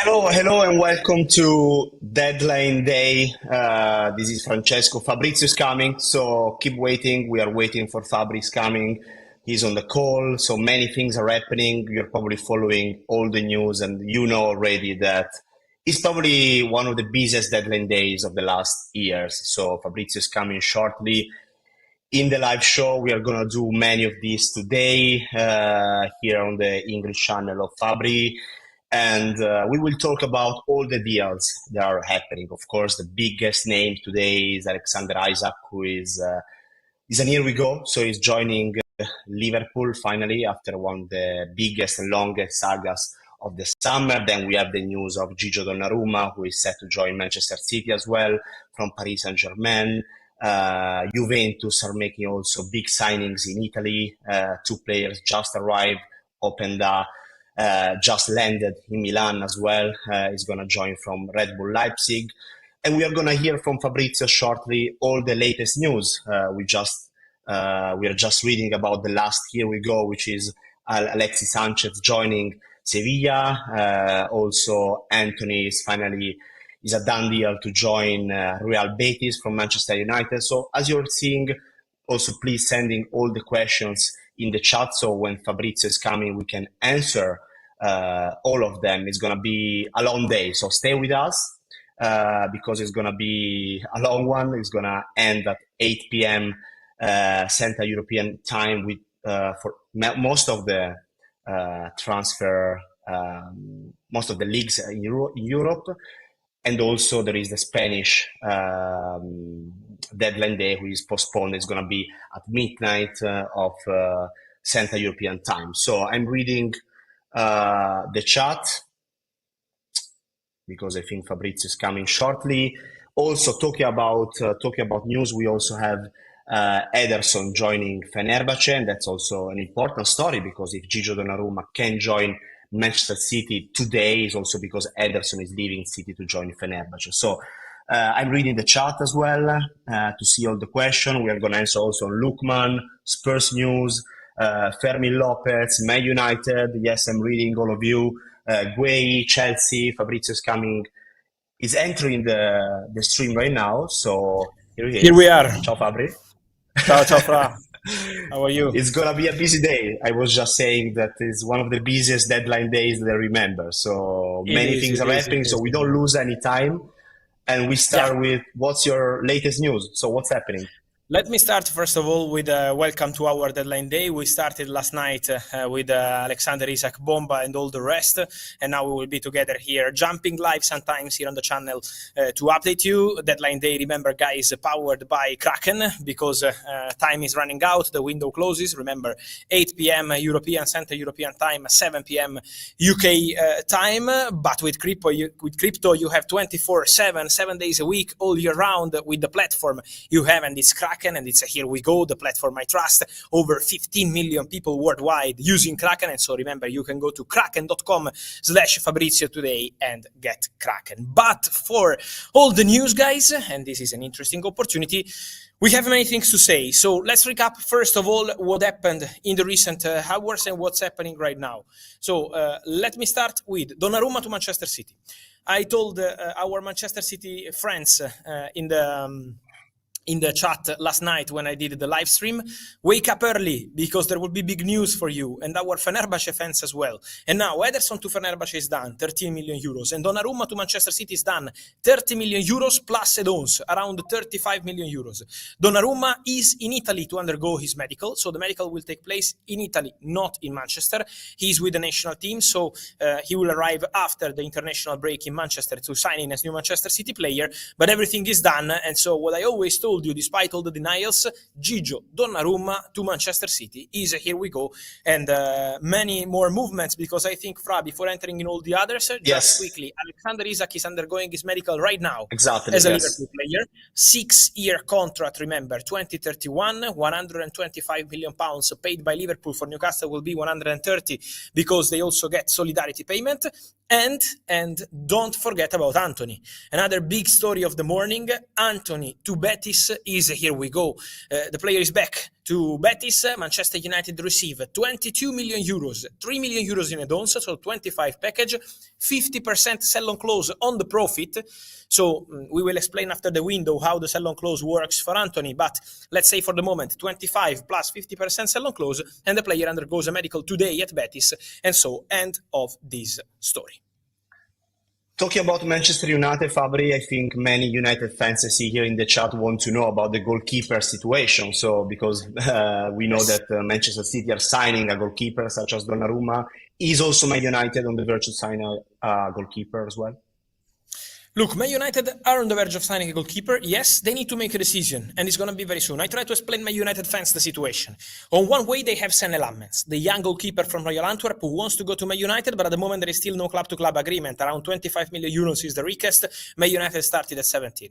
Hello, and welcome to Deadline Day. This is Francesco. Fabrizio is coming, so keep waiting. We are waiting for Fabrizio coming. He's on the call, so many things are happening. You're probably following all the news, and you know already that it's probably one of the busiest deadline days of the last years. So Fabrizio is coming shortly. In the live show, we are going to do many of these today here on the English channel of Fabri. And we will talk about all the deals that are happening. Of course, the biggest name today is Alexander Isak, who is an here we go. So he's joining Liverpool finally after one of the biggest and longest sagas of the summer. Then we have the news of Gigio Donnarumma, who is set to join Manchester City as well from Paris Saint-Germain. Juventus are making also big signings in Italy. Two players just arrived, Openda just landed in Milan as well. He's going to join from Red Bull Leipzig. And we are going to hear from Fabrizio shortly all the latest news. We are just reading about the last Here We Go, which is Alexis Sanchez joining Sevilla. Also, Anthony is a done deal to join Real Betis from Manchester United. So as you're seeing, also please sending all the questions in the chat. So when Fabrizio is coming, we can answer all of them. It's going to be a long day. So stay with us because it's going to be a long one. It's going to end at 8 p.m. Central European time with for most of the transfer, most of the leagues in Europe. And also there is the Spanish deadline day, which is postponed. It's going to be at midnight of Central European time. So I'm reading the chat because I think Fabrizio is coming shortly. Also talking about news, we also have Ederson joining Fenerbahce, and that's also an important story because if Gigio Donnarumma can join Manchester City today is also because Ederson is leaving City to join Fenerbahce. So I'm reading the chat as well to see all the questions. We are going to answer also on Lookman, Spurs news, Fermin Lopez, Man United. Yes, I'm reading all of you. Guay, Chelsea, Fabrizio is coming. Is entering the stream right now. So here he is. Here we are. Ciao, Fabri. Ciao, Fra. How are you? It's going to be a busy day. I was just saying that it's one of the busiest deadline days that I remember. So many things are happening, so we don't lose any time. And we start with what's your latest news? So what's happening? Let me start, first of all, with welcome to our deadline day. We started last night with Alexander Isak, Bomba, and all the rest. And now we will be together here, jumping live sometimes here on the channel to update you. Deadline day, remember, guys, powered by Kraken because time is running out. The window closes. Remember, 8 p.m. European, Central European time, 7 p.m. UK time. But with crypto, you have 24/7, 7 days a week, all year round with the platform you have, and it's Kraken. And it's Here We Go, the platform I trust. Over 15 million people worldwide using Kraken. And so remember, you can go to kraken.com/Fabrizio today and get Kraken. But for all the news, guys, and this is an interesting opportunity, we have many things to say. So let's recap, first of all, what happened in the recent hours and what's happening right now. So let me start with Donnarumma to Manchester City. I told our Manchester City friends in the chat last night when I did the live stream, wake up early because there will be big news for you and our Fenerbahce fans as well. And now Ederson to Fenerbahce is done, 13 million euros. And Donnarumma to Manchester City is done, 30 million euros plus add-ons, around 35 million euros. Donnarumma is in Italy to undergo his medical. So the medical will take place in Italy, not in Manchester. He's with the national team, so he will arrive after the international break in Manchester to sign in as new Manchester City player. But everything is done. And so what I always told you, despite all the denials, Gigio Donnarumma to Manchester City is a Here We Go, and many more movements, because I think, Fra, before entering in all the others, just quickly, Alexander Isak is undergoing his medical right now as a Liverpool player. 6-year contract, remember, 2031, 125 million pounds paid by Liverpool. For Newcastle will be 130 because they also get solidarity payment. And don't forget about Anthony. Another big story of the morning, Anthony to Betis is a Here We Go. The player is back to Betis, Manchester United receive 22 million euros, 3 million euros in add-ons, so 25 package, 50% sell-on clause on the profit. So we will explain after the window how the sell-on clause works for Anthony, but let's say for the moment 25 plus 50% sell-on clause, and the player undergoes a medical today at Betis, and so end of this story. Talking about Manchester United, Fabri, I think many United fans I see here in the chat want to know about the goalkeeper situation. So, because we know that Manchester City are signing a goalkeeper such as Donnarumma, is also Man United on the verge of signing a goalkeeper as well? Look, Man United are on the verge of signing a goalkeeper. Yes, they need to make a decision, and it's going to be very soon. I try to explain Man United fans the situation. On one way, they have Senne Lammens, the young goalkeeper from Royal Antwerp who wants to go to Man United, but at the moment there is still no club-to-club agreement. Around 25 million euros is the request. Man United started at 17.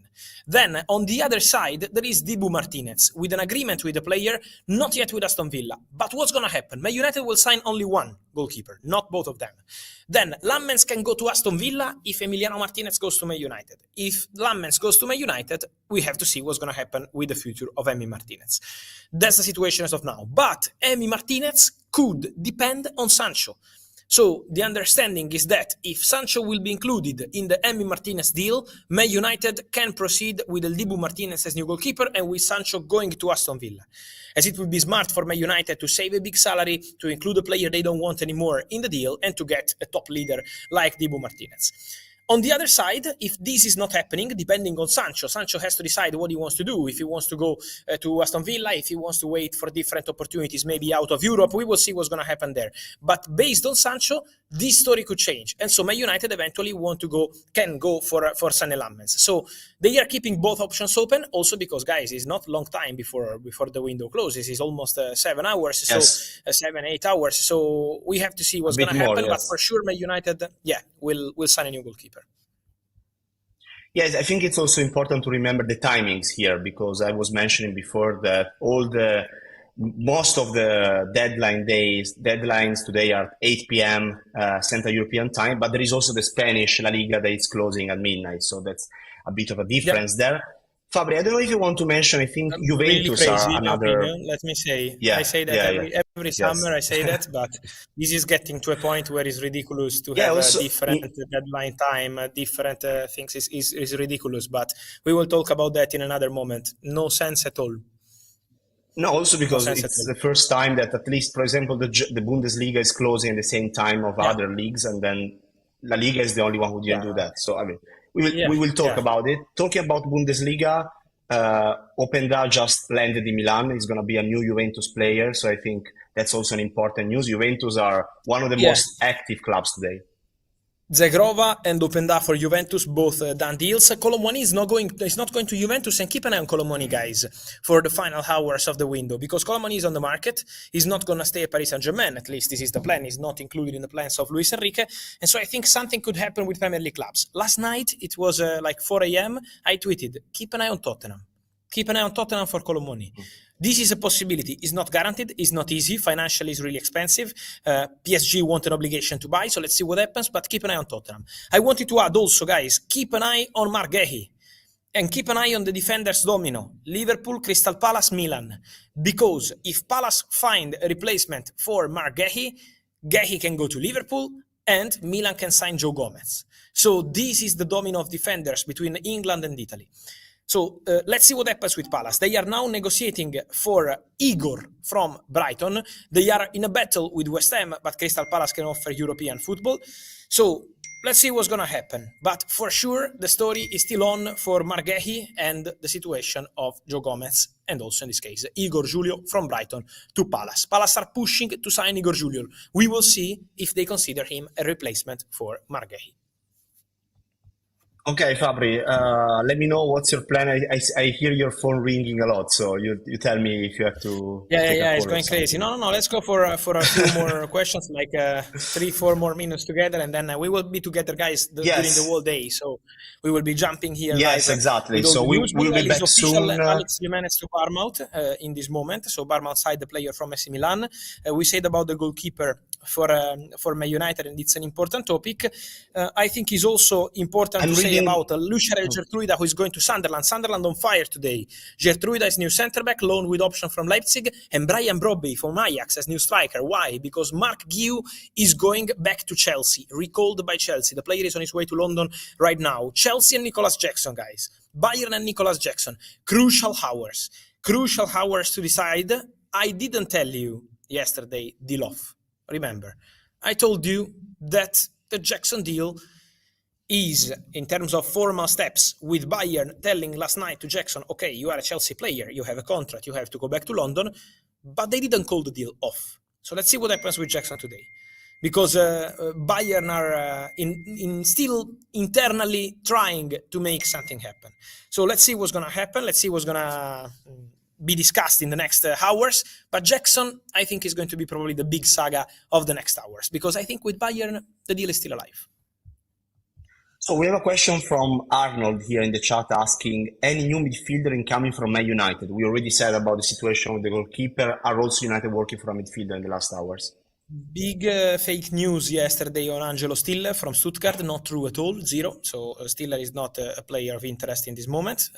Then, on the other side, there is Dibu Martinez, with an agreement with the player, not yet with Aston Villa. But what's going to happen? Man United will sign only one goalkeeper, not both of them. Then, Lammens can go to Aston Villa if Emiliano Martinez goes to Man United. If Lammens goes to Man United, we have to see what's going to happen with the future of Emi Martinez. That's the situation as of now. But Emi Martinez could depend on Sancho. So the understanding is that if Sancho will be included in the Emi Martinez deal, Man United can proceed with El Dibu Martinez as new goalkeeper and with Sancho going to Aston Villa. As it would be smart for Man United to save a big salary, to include a player they don't want anymore in the deal, and to get a top leader like Dibu Martinez. On the other side, if this is not happening, depending on Sancho has to decide what he wants to do. If he wants to go to Aston Villa, if he wants to wait for different opportunities, maybe out of Europe, we will see what's going to happen there. But based on Sancho, this story could change. And so Man United eventually can go for Senne Lammens. So they are keeping both options open, also because, guys, it's not a long time before the window closes. It's almost 7 hours, yes. So 7-8 hours. So we have to see what's going to happen. Yes. But for sure, Man United, will sign a new goalkeeper. Yes, I think it's also important to remember the timings here, because I was mentioning before that most of the deadlines today are 8 p.m. Central European time, but there is also the Spanish La Liga that is closing at midnight, so that's a bit of a difference there. Fabri, I don't know if you want to mention, I think Juventus really are another... Let me say. I say that every summer, I say that, but this is getting to a point where it's ridiculous to have a different deadline time, different things is ridiculous, but we will talk about that in another moment. No sense at all. No, also because it's the first time that at least, for example, the Bundesliga is closing at the same time of other leagues, and then La Liga is the only one who didn't do that. So, I mean, we will talk about it. Talking about Bundesliga, Openda just landed in Milan. He's going to be a new Juventus player. So I think that's also an important news. Juventus are one of the most active clubs today. Zegrova and Openda for Juventus, both done deals. Colomwani is not going to Juventus, and keep an eye on Colomwani, guys, for the final hours of the window, because Colomwani is on the market. He's not going to stay at Paris Saint-Germain, at least this is the plan. He's not included in the plans of Luis Enrique, and so I think something could happen with Premier League clubs. Last night, it was like 4 a.m., I tweeted, keep an eye on Tottenham. Keep an eye on Tottenham for Colomwani. This is a possibility. It's not guaranteed. It's not easy. Financially, it's really expensive. PSG want an obligation to buy, so let's see what happens, but keep an eye on Tottenham. I wanted to add also, guys, keep an eye on Marc Guéhi. And keep an eye on the defenders domino. Liverpool, Crystal Palace, Milan. Because if Palace find a replacement for Marc Guéhi, Guéhi can go to Liverpool, and Milan can sign Joe Gomez. So this is the domino of defenders between England and Italy. So let's see what happens with Palace. They are now negotiating for Igor from Brighton. They are in a battle with West Ham, but Crystal Palace can offer European football. So let's see what's going to happen. But for sure, the story is still on for Marc Guéhi and the situation of Joe Gomez, and also in this case, Igor Julio from Brighton to Palace. Palace are pushing to sign Igor Julio. We will see if they consider him a replacement for Marc Guéhi. Okay, Fabri, let me know what's your plan. I hear your phone ringing a lot, so you tell me if you have to. Yeah, it's going crazy. No. Let's go for a few more questions, like 3-4 more minutes together, and then we will be together, guys, during the whole day. So we will be jumping here. Yes, exactly. So we'll be back soon. Alex Jimenez to Bournemouth in this moment. So Bournemouth side the player from AC Milan. We said about the goalkeeper for Man United, and it's an important topic. I think it's also important to say think about Luciare Gertruida, who is going to Sunderland. Sunderland on fire today. Gertruida is new centre-back, loan with option from Leipzig, and Brian Brobby from Ajax as new striker. Why? Because Mark Guiu is going back to Chelsea, recalled by Chelsea. The player is on his way to London right now. Chelsea and Nicolas Jackson, guys. Bayern and Nicolas Jackson. Crucial hours. Crucial hours to decide. I didn't tell you yesterday, deal off. Remember, I told you that the Jackson deal is, in terms of formal steps, with Bayern telling last night to Jackson, okay, you are a Chelsea player, you have a contract, you have to go back to London, but they didn't call the deal off. So let's see what happens with Jackson today. Because Bayern are still internally trying to make something happen. So let's see what's going to happen. Let's see what's going to be discussed in the next hours. But Jackson, I think, is going to be probably the big saga of the next hours. Because I think with Bayern, the deal is still alive. So we have a question from Arnold here in the chat asking, any new midfielder incoming from Man United? We already said about the situation with the goalkeeper. Are also United working for a midfielder in the last hours? Big fake news yesterday on Angelo Stiller from Stuttgart. Not true at all, zero. So Stiller is not a player of interest in this moment.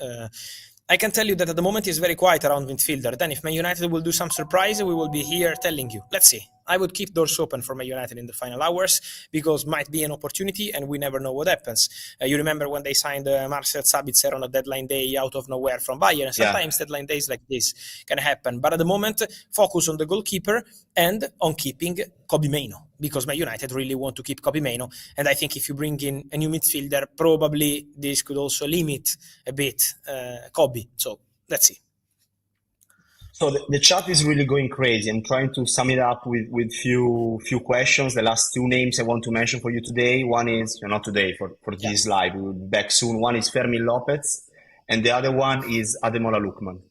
I can tell you that at the moment he's very quiet around midfielder. Then if Man United will do some surprise, we will be here telling you. Let's see. I would keep doors open for Man United in the final hours because might be an opportunity and we never know what happens. You remember when they signed Marcel Sabitzer on a deadline day out of nowhere from Bayern. Sometimes deadline days like this can happen. But at the moment, focus on the goalkeeper and on keeping Kobbie Mainoo because Man United really want to keep Kobbie Mainoo. And I think if you bring in a new midfielder, probably this could also limit a bit Kobbie. So let's see. So the chat is really going crazy. I'm trying to sum it up with few questions. The last two names I want to mention for you today. One is, not today, for this live. We will be back soon. One is Fermin Lopez, and the other one is Ademola Lookman.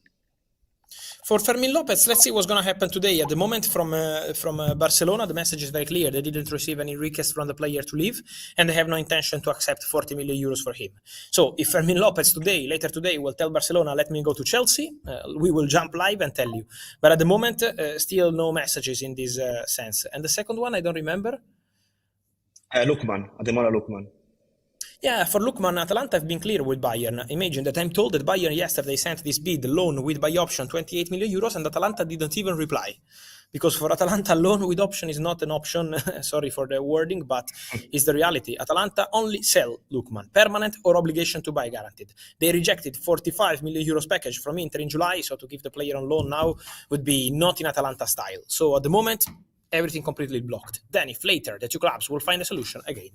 For Fermin Lopez, let's see what's going to happen today. At the moment, from Barcelona, the message is very clear. They didn't receive any request from the player to leave, and they have no intention to accept 40 million euros for him. So if Fermin Lopez later today, will tell Barcelona, let me go to Chelsea, we will jump live and tell you. But at the moment, still no messages in this sense. And the second one, I don't remember. Lookman, Ademola Lookman. Yeah, for Lookman, Atalanta have been clear with Bayern. Imagine that I'm told that Bayern yesterday sent this bid, loan with buy option, 28 million euros, and Atalanta didn't even reply. Because for Atalanta, loan with option is not an option, sorry for the wording, but it's the reality. Atalanta only sell Lookman, permanent or obligation to buy guaranteed. They rejected 45 million euros package from Inter in July, so to give the player on loan now would be not in Atalanta style. So at the moment, everything completely blocked. Then if later the two clubs will find a solution, again,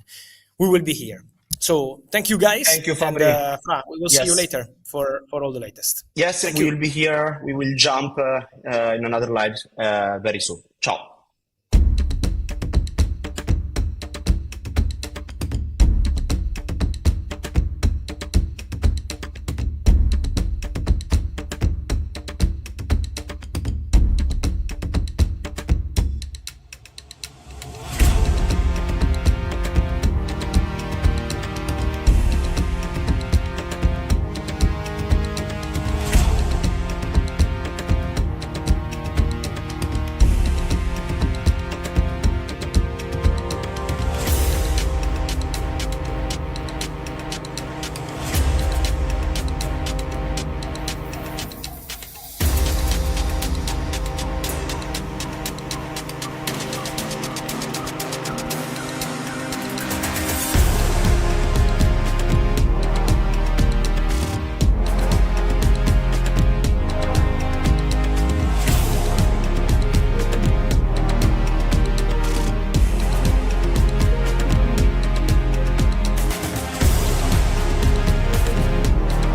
we will be here. So thank you guys. Thank you, Fabri. And, we will see you later for all the latest. Yes, we will be here. We will jump in another live very soon. Ciao.